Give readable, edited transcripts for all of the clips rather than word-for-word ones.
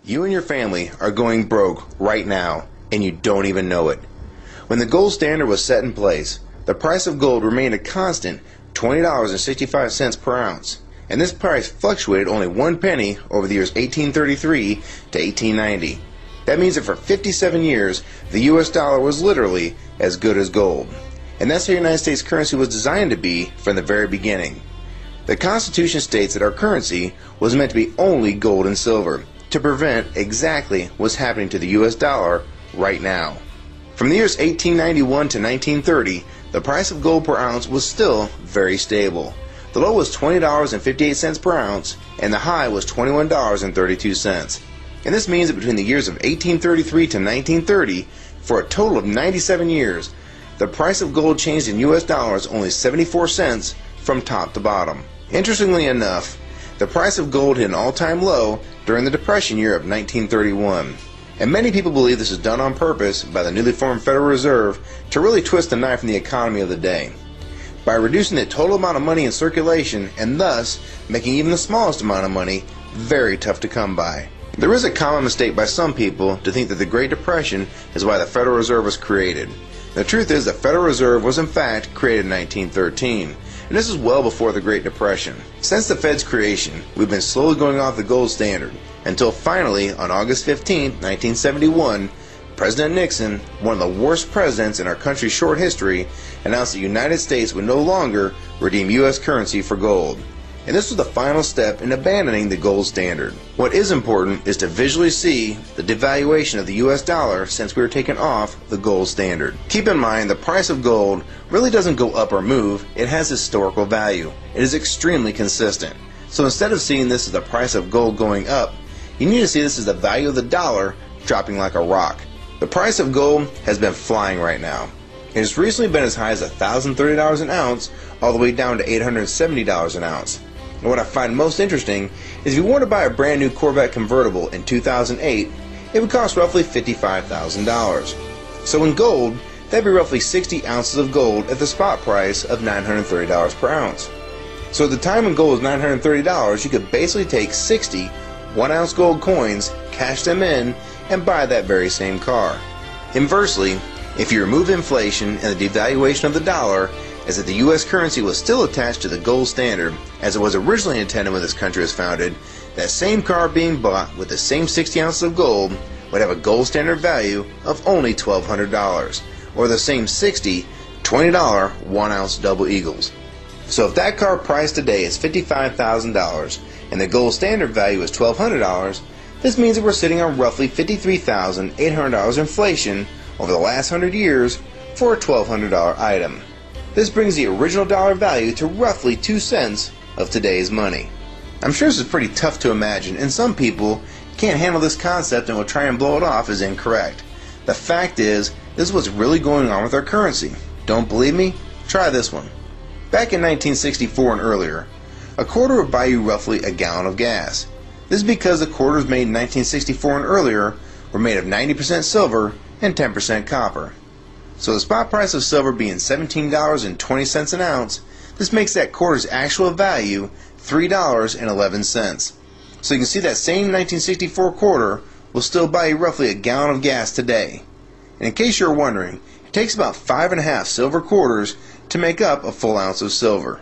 You and your family are going broke right now, and you don't even know it. When the gold standard was set in place, the price of gold remained a constant $20.65 per ounce, and this price fluctuated only 1 penny over the years 1833 to 1890. That means that for 57 years, the US dollar was literally as good as gold. And that's how the United States currency was designed to be from the very beginning. The Constitution states that our currency was meant to be only gold and silver, to prevent exactly what's happening to the US dollar right now. From the years 1891 to 1930, the price of gold per ounce was still very stable. The low was $20.58 per ounce, and the high was $21.32. And this means that between the years of 1833 to 1930, for a total of 97 years, the price of gold changed in US dollars only 74 cents from top to bottom. Interestingly enough, the price of gold hit an all-time low during the Depression year of 1931. And many people believe this is done on purpose by the newly formed Federal Reserve to really twist the knife in the economy of the day, by reducing the total amount of money in circulation and thus making even the smallest amount of money very tough to come by. There is a common mistake by some people to think that the Great Depression is why the Federal Reserve was created. The truth is the Federal Reserve was in fact created in 1913, and this is well before the Great Depression. Since the Fed's creation, we've been slowly going off the gold standard, until finally, on August 15, 1971, President Nixon, one of the worst presidents in our country's short history, announced the United States would no longer redeem U.S. currency for gold. And this was the final step in abandoning the gold standard. What is important is to visually see the devaluation of the US dollar since we were taken off the gold standard. Keep in mind the price of gold really doesn't go up or move, it has historical value. It is extremely consistent. So instead of seeing this as the price of gold going up, you need to see this as the value of the dollar dropping like a rock. The price of gold has been flying right now. It has recently been as high as $1,030 an ounce all the way down to $870 an ounce. And what I find most interesting is if you want to buy a brand new Corvette convertible in 2008, it would cost roughly $55,000. So in gold, that'd be roughly 60 ounces of gold at the spot price of $930 per ounce. So at the time when gold was $930, you could basically take 60 1-ounce gold coins, cash them in, and buy that very same car. Inversely, if you remove inflation and the devaluation of the dollar, as that the U.S. currency was still attached to the gold standard as it was originally intended when this country was founded, that same car being bought with the same 60 ounces of gold would have a gold standard value of only $1,200, or the same 60 $20 1-ounce double eagles. So if that car price today is $55,000 and the gold standard value is $1,200, this means that we're sitting on roughly $53,800 inflation over the last 100 years for a $1,200 item. This brings the original dollar value to roughly 2 cents of today's money. I'm sure this is pretty tough to imagine, and some people can't handle this concept and will try and blow it off as incorrect. The fact is, this is what's really going on with our currency. Don't believe me? Try this one. Back in 1964 and earlier, a quarter would buy you roughly a gallon of gas. This is because the quarters made in 1964 and earlier were made of 90% silver and 10% copper. So the spot price of silver being $17.20 an ounce, this makes that quarter's actual value $3.11. So you can see that same 1964 quarter will still buy you roughly a gallon of gas today. And in case you're wondering, it takes about 5.5 silver quarters to make up a full ounce of silver.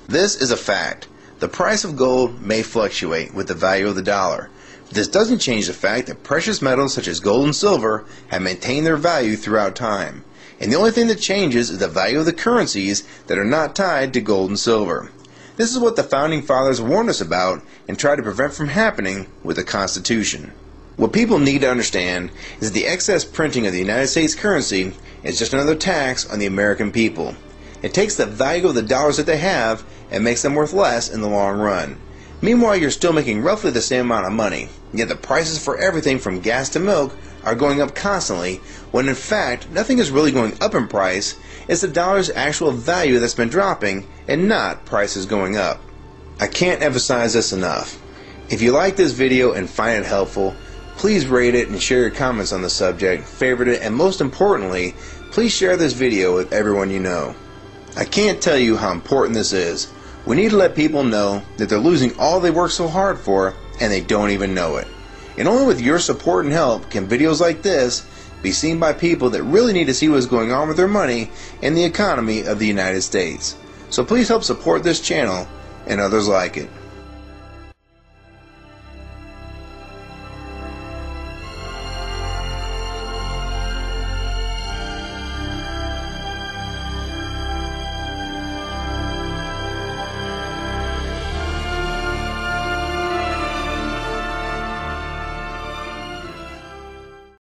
This is a fact. The price of gold may fluctuate with the value of the dollar, but this doesn't change the fact that precious metals such as gold and silver have maintained their value throughout time. And the only thing that changes is the value of the currencies that are not tied to gold and silver. This is what the Founding Fathers warned us about and tried to prevent from happening with the Constitution. What people need to understand is that the excess printing of the United States currency is just another tax on the American people. It takes the value of the dollars that they have and makes them worth less in the long run. Meanwhile, you're still making roughly the same amount of money, yet the prices for everything from gas to milk are going up constantly, when in fact nothing is really going up in price. It's the dollar's actual value that's been dropping and not prices going up. I can't emphasize this enough. If you like this video and find it helpful, please rate it and share your comments on the subject, favorite it, and most importantly, please share this video with everyone you know. I can't tell you how important this is. We need to let people know that they're losing all they worked so hard for and they don't even know it. And only with your support and help can videos like this be seen by people that really need to see what's going on with their money and the economy of the United States. So please help support this channel and others like it.